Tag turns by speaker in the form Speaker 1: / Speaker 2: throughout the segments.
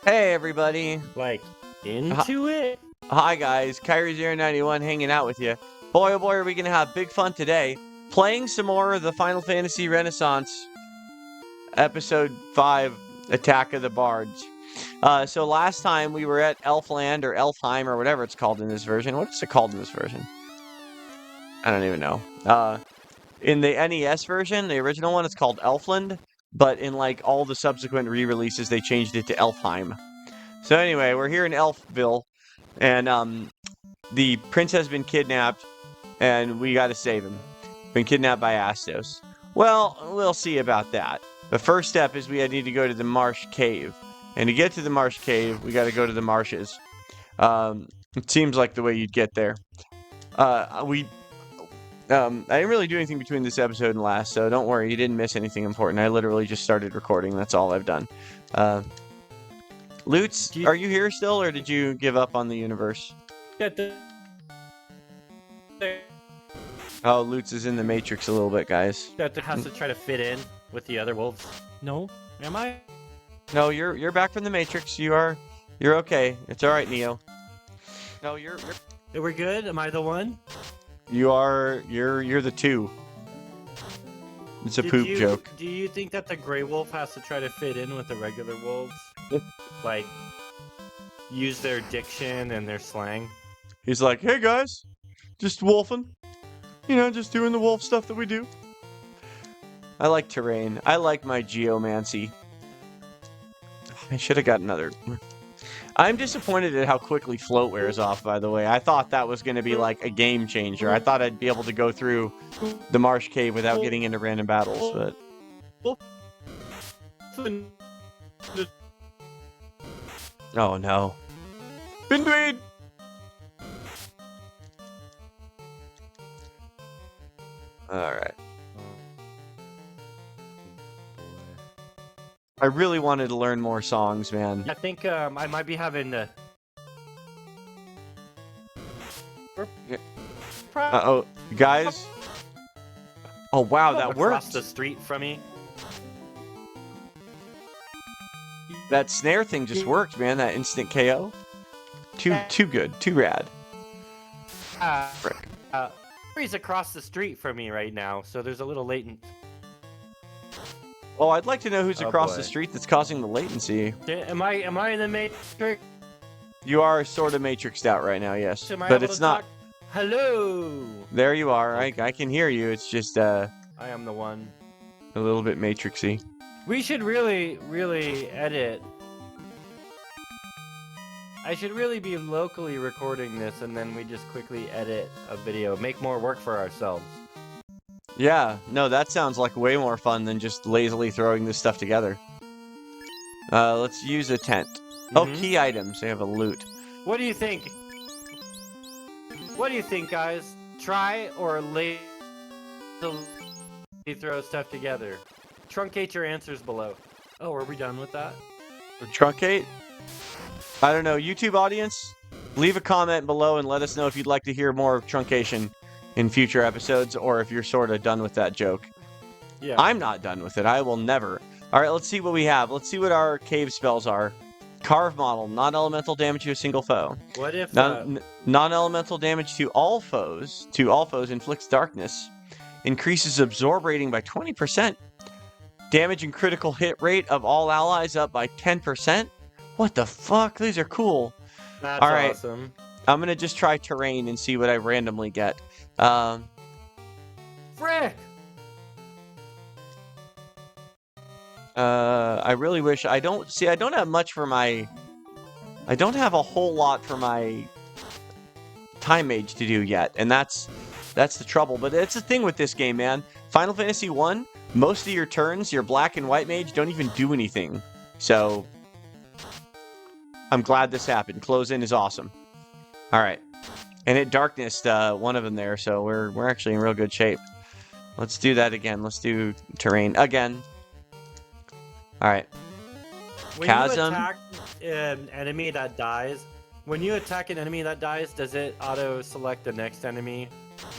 Speaker 1: Hey everybody!
Speaker 2: Like, into it?
Speaker 1: Hi guys, Kyrie091 hanging out with you. Boy oh boy are we gonna have big fun today, playing some more of the Final Fantasy Renaissance Episode 5, Attack of the Bards. So last time we were at Elfland, or Elfheim, or whatever it's called in this version. What is it called in this version? I don't even know. In the NES version, the original one, it's called Elfland, but in like all the subsequent re-releases, they changed it to Elfheim. So anyway, we're here in Elfville, and the prince has been kidnapped, and we gotta save him. Been kidnapped by Astos. Well, we'll see about that. The first step is we need to go to the Marsh cave. And to get to the Marsh cave, we gotta go to the marshes. It seems like the way you'd get there. I didn't really do anything between this episode and last, so don't worry, you didn't miss anything important. I literally just started recording, that's all I've done. Lutz, are you here still, or did you give up on the universe? Oh, Lutz is in the Matrix a little bit, guys.
Speaker 2: That has to try to fit in with the other wolves. No? Am I?
Speaker 1: No, you're back from the Matrix. You're okay. It's all right, Neo. No, you're.
Speaker 2: We're good. Am I the one?
Speaker 1: You're the two. It's a poop joke.
Speaker 2: Do you think that the gray wolf has to try to fit in with the regular wolves? Like, use their diction and their slang?
Speaker 1: He's like, hey guys, just wolfing. You know, just doing the wolf stuff that we do. I like terrain. I like my geomancy. I should have got another. I'm disappointed at how quickly float wears off, by the way. I thought that was going to be like a game changer. I thought I'd be able to go through the Marsh cave without getting into random battles, but... Oh no. Bindweed! Alright. I really wanted to learn more songs, man.
Speaker 2: I think I might be having the...
Speaker 1: Uh-oh. Guys? Oh, wow, that worked.
Speaker 2: Across the street from me.
Speaker 1: That snare thing just worked, man. That instant KO. Too good. Too rad. Frick.
Speaker 2: He's across the street from me right now, so there's a little latent.
Speaker 1: Well, I'd like to know who's across the street that's causing the latency.
Speaker 2: Am I in the Matrix?
Speaker 1: You are sort of matrixed out right now, yes.
Speaker 2: But it's not. Hello.
Speaker 1: There you are. Okay. I can hear you. It's just
Speaker 2: I am the one.
Speaker 1: A little bit matrixy.
Speaker 2: We should really edit. I should really be locally recording this, and then we just quickly edit a video, make more work for ourselves.
Speaker 1: Yeah, no, that sounds like way more fun than just lazily throwing this stuff together. Let's use a tent. Oh, key items. They have a loot.
Speaker 2: What do you think? What do you think, guys? Try or lazily throw stuff together? Truncate your answers below. Oh, are we done with that?
Speaker 1: Truncate? I don't know. YouTube audience, leave a comment below and let us know if you'd like to hear more of truncation in future episodes, or if you're sort of done with that joke.
Speaker 2: Yeah.
Speaker 1: I'm not done with it. I will never. All right, let's see what we have. Let's see what our cave spells are. Carve model, non-elemental damage to a single foe.
Speaker 2: What if
Speaker 1: non-elemental damage to all foes? Inflicts darkness. Increases absorb rating by 20%. Damage and critical hit rate of all allies up by 10%. What the fuck? These are cool.
Speaker 2: That's
Speaker 1: all right.
Speaker 2: Awesome.
Speaker 1: I'm gonna just try terrain and see what I randomly get.
Speaker 2: Frick!
Speaker 1: I really wish I don't have much for my. I don't have a whole lot for my time mage to do yet, and that's the trouble. But it's the thing with this game, man. Final Fantasy 1, most of your turns, your black and white mage don't even do anything. So I'm glad this happened. Close in is awesome. All right, and it darknessed one of them there, so we're actually in real good shape. Let's do that again. Let's do terrain again. All right. Chasm.
Speaker 2: When you attack an enemy that dies, does it auto-select the next enemy?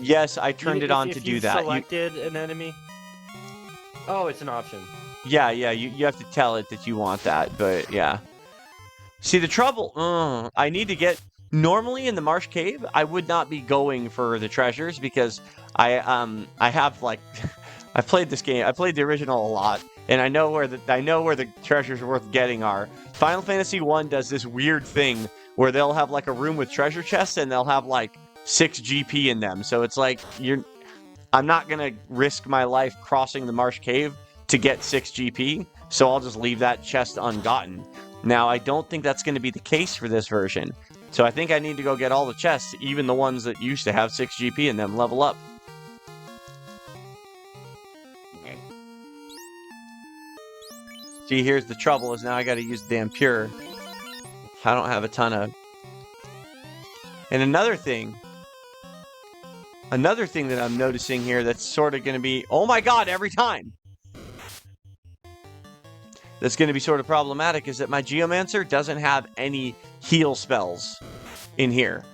Speaker 1: Yes, I turned it on to do that.
Speaker 2: Selected an enemy? Oh, it's an option.
Speaker 1: Yeah, you have to tell it that you want that, but yeah. See, the trouble, I need to get, normally in the Marsh Cave, I would not be going for the treasures because I have like, I've played this game, I played the original a lot, and I know where the treasures worth getting are. Final Fantasy 1 does this weird thing where they'll have like a room with treasure chests and they'll have like 6 GP in them. So it's like, I'm not gonna risk my life crossing the Marsh Cave to get 6 GP, so I'll just leave that chest ungotten. Now, I don't think that's going to be the case for this version, so I think I need to go get all the chests, even the ones that used to have 6 GP in them, level up. See, here's the trouble, is now I gotta use the damn pure. I don't have a ton of... And another thing that I'm noticing here that's sort of gonna be... Oh my god, every time! That's going to be sort of problematic is that my Geomancer doesn't have any heal spells in here.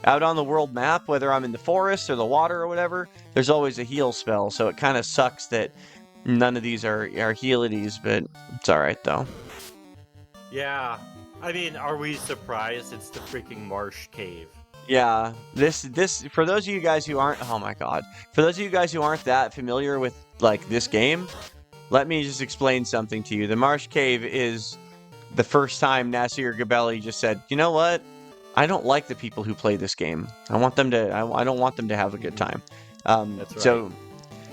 Speaker 1: Out on the world map, whether I'm in the forest or the water or whatever, there's always a heal spell, so it kind of sucks that none of these are healities, but it's alright though.
Speaker 2: Yeah, I mean, are we surprised? It's the freaking Marsh Cave.
Speaker 1: Yeah, this for those of you guys who aren't, oh my god, for those of you guys who aren't that familiar with like this game, let me just explain something to you. The Marsh Cave is the first time Nasir Gabelli just said, you know what? I don't like the people who play this game. I want them to. I don't want them to have a good time.
Speaker 2: That's right.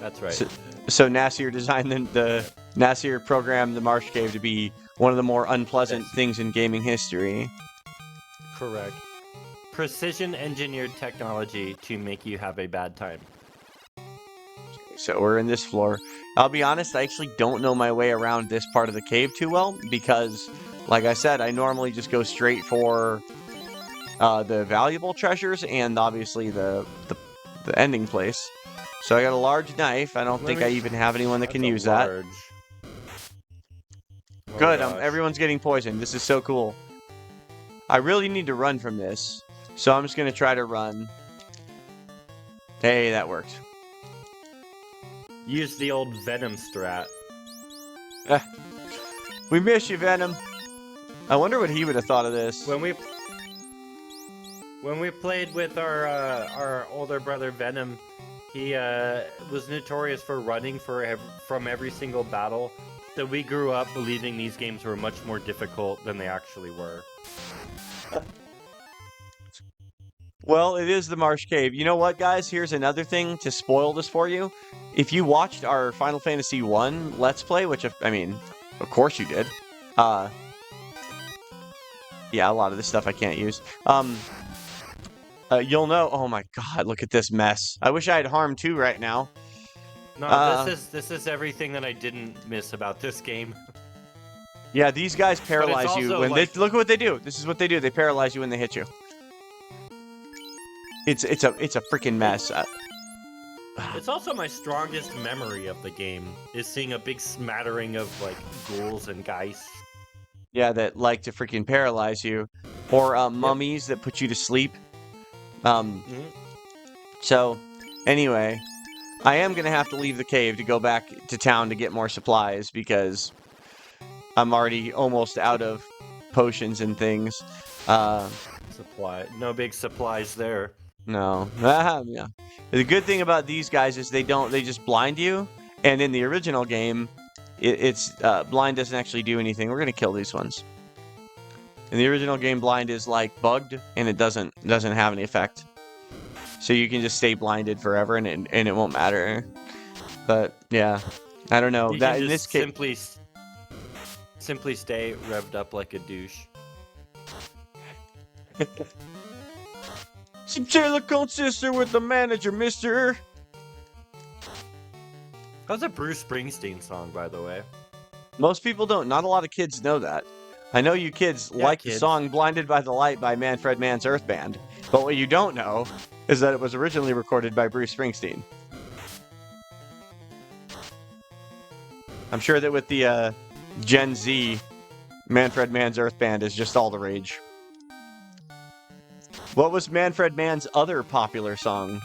Speaker 2: That's right.
Speaker 1: So Nasir designed the Nasir programmed the Marsh Cave to be one of the more unpleasant things in gaming history.
Speaker 2: Correct. Precision engineered technology to make you have a bad time.
Speaker 1: So we're in this floor. I'll be honest, I actually don't know my way around this part of the cave too well because, like I said, I normally just go straight for the valuable treasures and obviously the ending place. So I got a large knife. I don't think I even have anyone that can use that.
Speaker 2: Oh
Speaker 1: good, everyone's getting poisoned. This is so cool. I really need to run from this, so I'm just going to try to run. Hey, that worked.
Speaker 2: Use the old Venom strat.
Speaker 1: We miss you, Venom. I wonder what he would have thought of this.
Speaker 2: When we played with our older brother Venom, he was notorious for running from every single battle. So we grew up believing these games were much more difficult than they actually were.
Speaker 1: Well, it is the Marsh Cave. You know what, guys? Here's another thing to spoil this for you. If you watched our Final Fantasy 1 Let's Play, which, I mean, of course you did. Yeah, a lot of this stuff I can't use. You'll know... Oh my god, look at this mess. I wish I had Harm 2 right now.
Speaker 2: No, this is everything that I didn't miss about this game.
Speaker 1: Yeah, these guys paralyze you when
Speaker 2: like...
Speaker 1: they... Look at what they do. This is what they do. They paralyze you when they hit you. It's a freaking mess.
Speaker 2: It's also my strongest memory of the game, is seeing a big smattering of, like, ghouls and geists.
Speaker 1: Yeah, that like to freaking paralyze you. Or mummies that put you to sleep. So, anyway, I am going to have to leave the cave to go back to town to get more supplies because I'm already almost out of potions and things.
Speaker 2: No big supplies there.
Speaker 1: No. Yeah. The good thing about these guys is they just blind you. And in the original game, it's blind doesn't actually do anything. We're going to kill these ones. In the original game, blind is like bugged and it doesn't have any effect. So you can just stay blinded forever and it won't matter. But yeah, I don't know.
Speaker 2: You
Speaker 1: that
Speaker 2: can
Speaker 1: in this case,
Speaker 2: simply stay revved up like a douche.
Speaker 1: Silicone sister with the manager, mister.
Speaker 2: That was a Bruce Springsteen song, by the way.
Speaker 1: Most people don't. Not a lot of kids know that. I know you kids like the song Blinded by the Light by Manfred Mann's Earth Band. But what you don't know is that it was originally recorded by Bruce Springsteen. I'm sure that with the Gen Z, Manfred Mann's Earth Band is just all the rage. What was Manfred Mann's other popular song?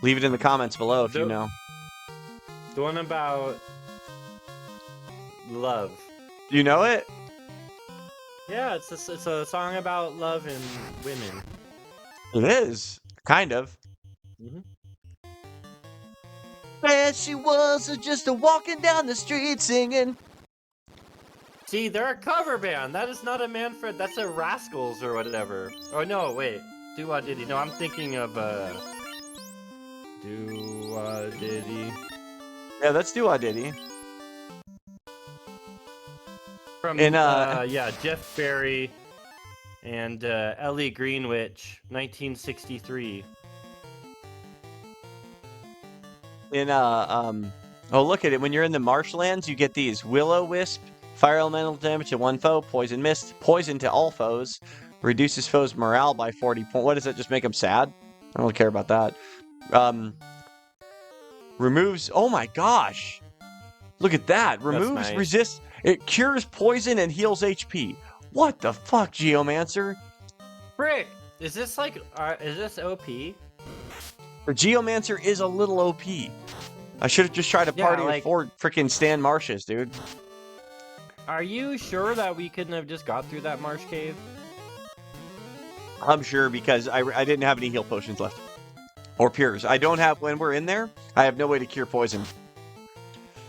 Speaker 1: Leave it in the comments below if you know.
Speaker 2: The one about love.
Speaker 1: You know it?
Speaker 2: Yeah, it's a song about love and women.
Speaker 1: It is. Kind of.
Speaker 2: Hmm.
Speaker 1: There she was, just a walking down the street singing.
Speaker 2: See, they're a cover band. That is not a Manfred. That's a Rascals or whatever. Oh no, wait. Do Diddy. No, I'm thinking of Do Diddy
Speaker 1: Yeah, that's Diddy.
Speaker 2: from
Speaker 1: In
Speaker 2: yeah, Jeff Berry and Ellie Greenwich, 1963.
Speaker 1: Oh, look at it. When you're in the marshlands, you get these Will-O-Wisp, fire elemental damage to one foe, poison mist, poison to all foes, reduces foes' morale by 40 points. What does that just make them sad? I don't care about that. Removes. Oh my gosh! Look at that. Removes
Speaker 2: nice.
Speaker 1: resist. It cures poison and heals HP. What the fuck, Geomancer?
Speaker 2: Frick! Is this like is this OP?
Speaker 1: The Geomancer is a little OP. I should have just tried to party with 4 freaking Stan Marshes, dude.
Speaker 2: Are you sure that we couldn't have just got through that marsh cave?
Speaker 1: I'm sure because I didn't have any heal potions left. Or cures. I don't have, when we're in there, I have no way to cure poison.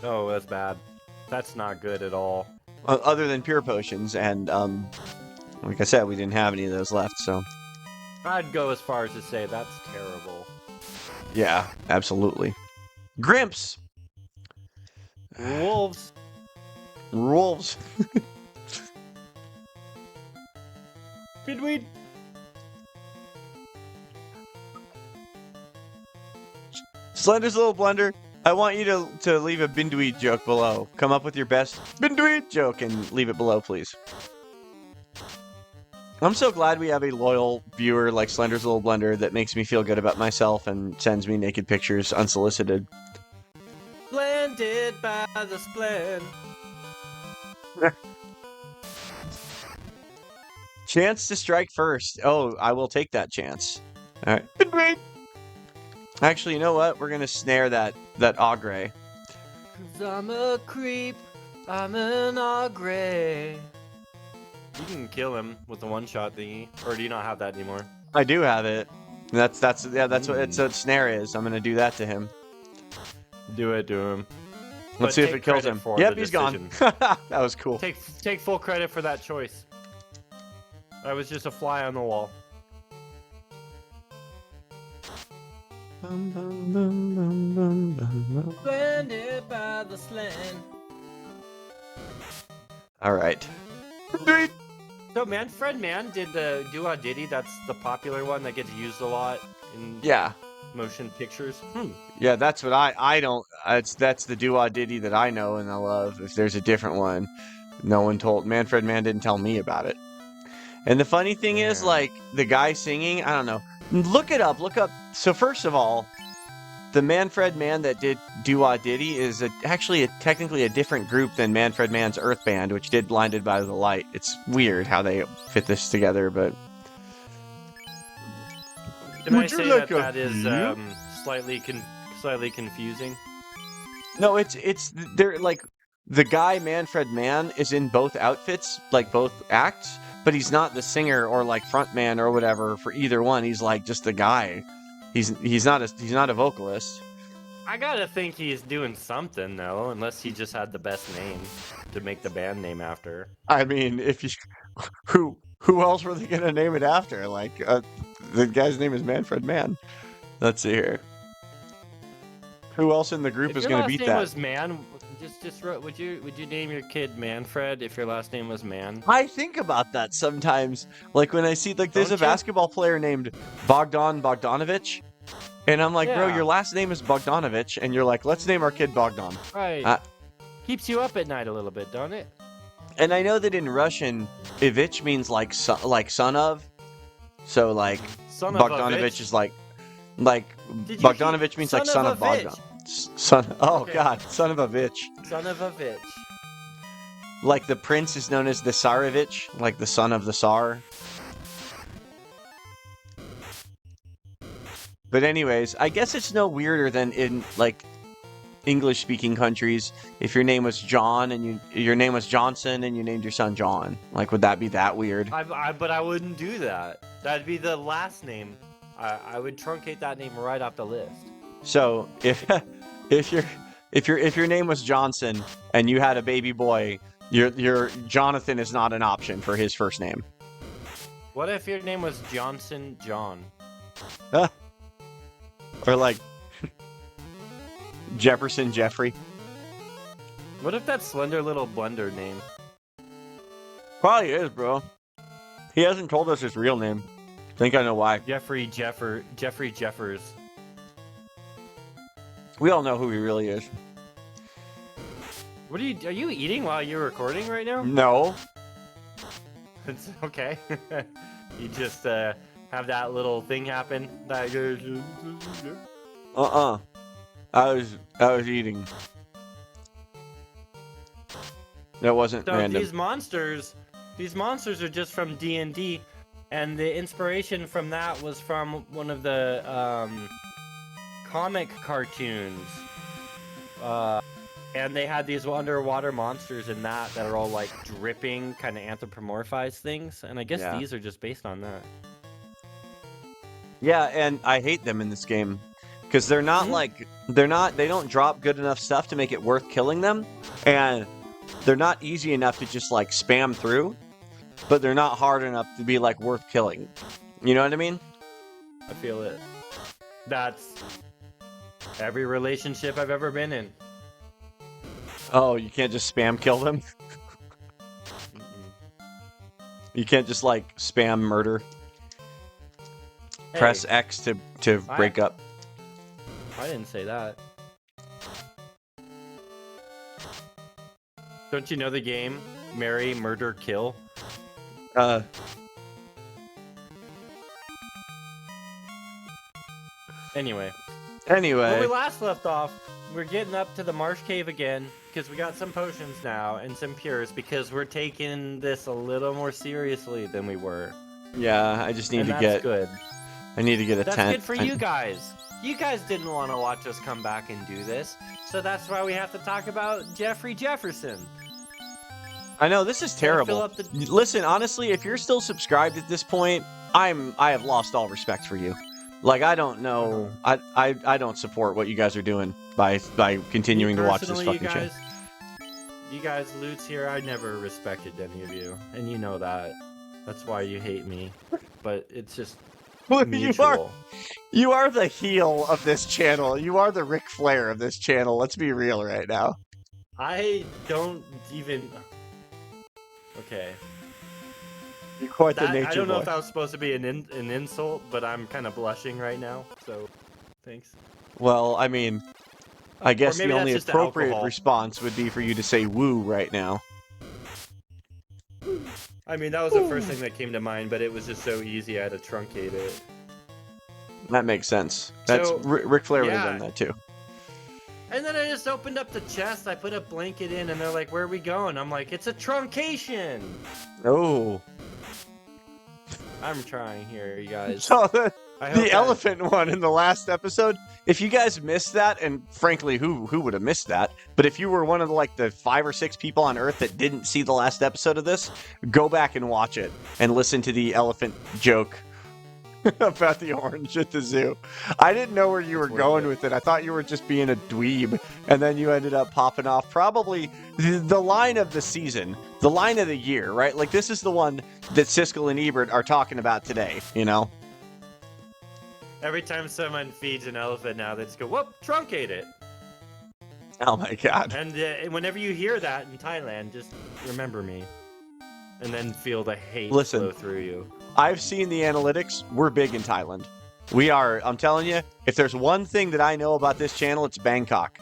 Speaker 2: Oh, that's bad. That's not good at all.
Speaker 1: Other than pure potions, and like I said, we didn't have any of those left, so.
Speaker 2: I'd go as far as to say that's terrible.
Speaker 1: Yeah, absolutely. Grimps!
Speaker 2: Wolves.
Speaker 1: Wolves.
Speaker 2: Bidweed.
Speaker 1: Slender's little blunder. I want you to leave a Bindweed joke below. Come up with your best Bindweed joke and leave it below, please. I'm so glad we have a loyal viewer like Slender's little blunder that makes me feel good about myself and sends me naked pictures unsolicited.
Speaker 2: Blended by the splend.
Speaker 1: Chance to strike first. Oh, I will take that chance. All right. Bindweed. Actually, you know what? We're gonna snare that Ogre.
Speaker 2: 'Cause I'm a creep. I'm an Ogre. You can kill him with the one-shot thingy, or do you not have that anymore?
Speaker 1: I do have it. That's what it's a snare is. I'm gonna do that to him.
Speaker 2: Do it to him.
Speaker 1: Let's see if it kills him. Yep, he's gone. That was cool.
Speaker 2: Take full credit for that choice. I was just a fly on the wall. Blended by the slant.
Speaker 1: All right.
Speaker 2: So Manfred Man did the Do Diddy. That's the popular one that gets used a lot in motion pictures.
Speaker 1: Yeah, that's what I don't. That's the Do Diddy that I know and I love. If there's a different one, no one told. Manfred Man didn't tell me about it. And the funny thing is, like the guy singing, I don't know. Look it up. Look up. So first of all, the Manfred Man that did Do Diddy is actually technically a different group than Manfred Man's Earth Band, which did Blinded by the Light. It's weird how they fit this together, but.
Speaker 2: Can I say that is slightly confusing?
Speaker 1: No, it's they're like the guy Manfred Man is in both outfits, like both acts, but he's not the singer or like front man or whatever for either one. He's like just the guy. He's not a vocalist.
Speaker 2: I gotta think he's doing something though, unless he just had the best name to make the band name after.
Speaker 1: I mean, if you who else were they gonna name it after? Like the guy's name is Manfred Man. Let's see here. Who else in the group is gonna beat that?
Speaker 2: If your last name was Man, just would you name your kid Manfred if your last name was Man?
Speaker 1: I think about that sometimes. Like when I see like there's a basketball player named Bogdanovich, and I'm like, bro, your last name is Bogdanovich, and you're like, let's name our kid Bogdan.
Speaker 2: Right. Keeps you up at night a little bit, don't it?
Speaker 1: And I know that in Russian, Ivich means like son of. So like Bogdanovich is like Bogdanovich means like son of Bogdan. Son. Oh God, son of a bitch.
Speaker 2: Son of a bitch.
Speaker 1: Like the prince is known as the Tsarevich, like the son of the Tsar. But anyways, I guess it's no weirder than in like English-speaking countries, if your name was John and your name was Johnson and you named your son John, like, would that be that weird?
Speaker 2: But I wouldn't do that. That'd be the last name. I would truncate that name right off the list.
Speaker 1: So if your name was Johnson and you had a baby boy, your Jonathan is not an option for his first name.
Speaker 2: What if your name was Johnson John?
Speaker 1: Or like Jefferson Jeffrey.
Speaker 2: What if that slender little blender name?
Speaker 1: Probably is, bro. He hasn't told us his real name. I think I know why.
Speaker 2: Jeffrey Jeffers.
Speaker 1: We all know who he really is.
Speaker 2: Are you eating while you're recording right now?
Speaker 1: No.
Speaker 2: It's okay. You just have that little thing happen. That
Speaker 1: I was eating. That wasn't
Speaker 2: so
Speaker 1: random.
Speaker 2: these monsters are just from D&D, and the inspiration from that was from one of the comic cartoons. And they had these underwater monsters in that are all like dripping, kind of anthropomorphized things, and I guess these are just based on that.
Speaker 1: Yeah, and I hate them in this game because they're not they don't drop good enough stuff to make it worth killing them, and they're not easy enough to just like spam through, but they're not hard enough to be like worth killing. You know what I mean?
Speaker 2: I feel it. That's every relationship I've ever been in.
Speaker 1: Oh, you can't just spam kill them? You can't just like spam murder?
Speaker 2: Hey,
Speaker 1: Press X to break up.
Speaker 2: I didn't say that. Don't you know the game? Marry, Murder, Kill? Anyway. When we last left off, we're getting up to the Marsh Cave again, because we got some potions now, and some cures, because we're taking this a little more seriously than we were.
Speaker 1: Yeah, I just need to
Speaker 2: that's
Speaker 1: get...
Speaker 2: good.
Speaker 1: I need to get a
Speaker 2: That's
Speaker 1: tent.
Speaker 2: good for you guys. You guys didn't want to watch us come back and do this, so that's why we have to talk about Jeffrey Jefferson.
Speaker 1: I know, this is terrible. Listen, honestly, if you're still subscribed at this point, I have lost all respect for you. Like, I don't know. I don't support what you guys are doing by continuing to watch this fucking show.
Speaker 2: You guys loots here, I never respected any of you, and you know that. That's why you hate me. But it's just mutual.
Speaker 1: You are the heel of this channel. You are the Ric Flair of this channel. Let's be real right now.
Speaker 2: I don't even... Okay.
Speaker 1: You're quite the nature boy.
Speaker 2: I don't know if that was supposed to be an insult, but I'm kind of blushing right now, so thanks.
Speaker 1: Well, I mean, I guess the only appropriate response would be for you to say woo right now.
Speaker 2: I mean, that was the first thing that came to mind, but it was just so easy I had to truncate it.
Speaker 1: That makes sense. That's Ric Flair would have done that too.
Speaker 2: And then I just opened up the chest, I put a blanket in, and they're like, where are we going? I'm like, it's a truncation!
Speaker 1: Oh.
Speaker 2: I'm trying here, you guys.
Speaker 1: So the elephant one in the last episode, if you guys missed that, and frankly, who would have missed that? But if you were one of the 5 or 6 people on Earth that didn't see the last episode of this, go back and watch it and listen to the elephant joke about the orange at the zoo. I didn't know where you were going with it. I thought you were just being a dweeb, and then you ended up popping off probably the line of the season, the line of the year, right? Like, this is the one that Siskel and Ebert are talking about today, you know?
Speaker 2: Every time someone feeds an elephant now, they just go, whoop, truncate it.
Speaker 1: Oh my god.
Speaker 2: And whenever you hear that in Thailand, just remember me. And then feel the hate flow through you.
Speaker 1: I've seen the analytics. We're big in Thailand. We are. I'm telling you, if there's one thing that I know about this channel, it's Bangkok.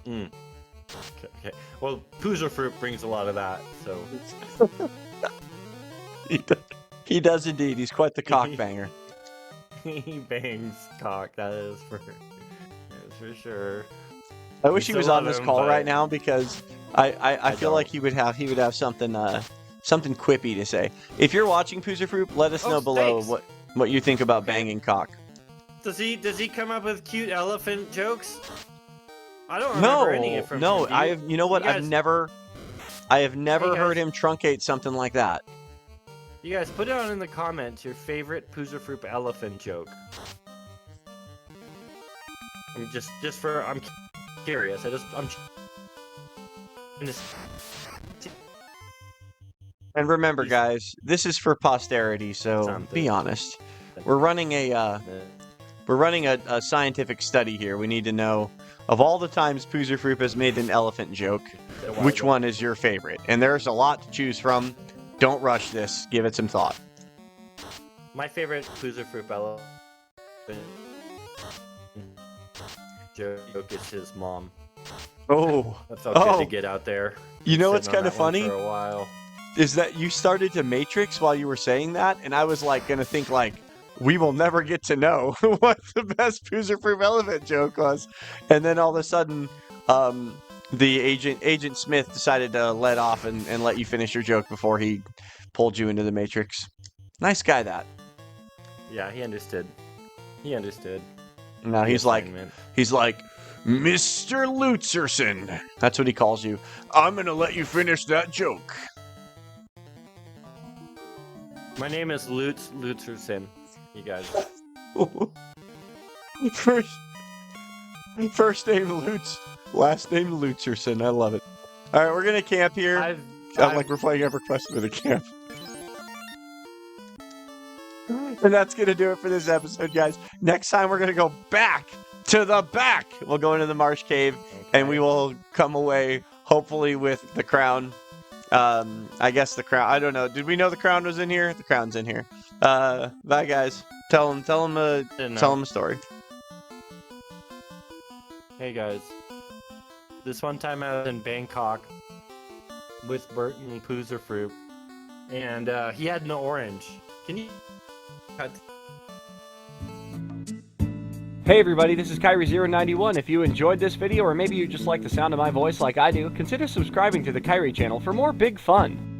Speaker 2: Okay. Well, Poozer Fruit brings a lot of that, so...
Speaker 1: He does indeed. He's quite the cock banger.
Speaker 2: He bangs cock, that is for sure.
Speaker 1: I wish he was on this call right now, because I feel like he would have something something quippy to say. If you're watching Poozer Fruit, let us know below what you think about banging cock.
Speaker 2: Does he come up with cute elephant jokes? I don't remember any from him.
Speaker 1: No. I have. You know what? I have never heard him truncate something like that.
Speaker 2: You guys, put down in the comments your favorite Poozerfruit elephant joke. I'm I'm curious.
Speaker 1: And remember, guys, this is for posterity, so be honest. We're running a scientific study here. We need to know, of all the times Poozerfruit has made an elephant joke, which one is your favorite? And there's a lot to choose from. Don't rush this. Give it some thought.
Speaker 2: My favorite Poozerfruit elephant joke is his mom.
Speaker 1: Oh,
Speaker 2: that felt good to get out there.
Speaker 1: You know what's kind of funny?
Speaker 2: For a while.
Speaker 1: Is that you started to Matrix while you were saying that, and I was like gonna think like, we will never get to know what the best Poozerfruit elephant joke was, and then all of a sudden, the Agent Smith decided to let off and let you finish your joke before he pulled you into the Matrix. Nice guy, that.
Speaker 2: Yeah, he understood. He understood.
Speaker 1: Now he's like, Mr. Lutzerson. That's what he calls you. I'm gonna let you finish that joke.
Speaker 2: My name is Lutzerson. You guys.
Speaker 1: First name Lutz, last name Lutzerson. I love it. All right, we're gonna camp here. I'm like we're playing EverQuest with a camp. And that's gonna do it for this episode, guys. Next time we're gonna go back to the back. We'll go into the Marsh cave, and we will come away hopefully with the crown. I guess the crown. I don't know. Did we know the crown was in here? The crown's in here. Bye, guys. Tell them a story.
Speaker 2: Hey, guys. This one time I was in Bangkok with Burton and Poozerfruit, and he had an orange. Can you cut?
Speaker 3: Hey everybody, this is Kyrie091. If you enjoyed this video, or maybe you just like the sound of my voice like I do, consider subscribing to the Kyrie channel for more big fun.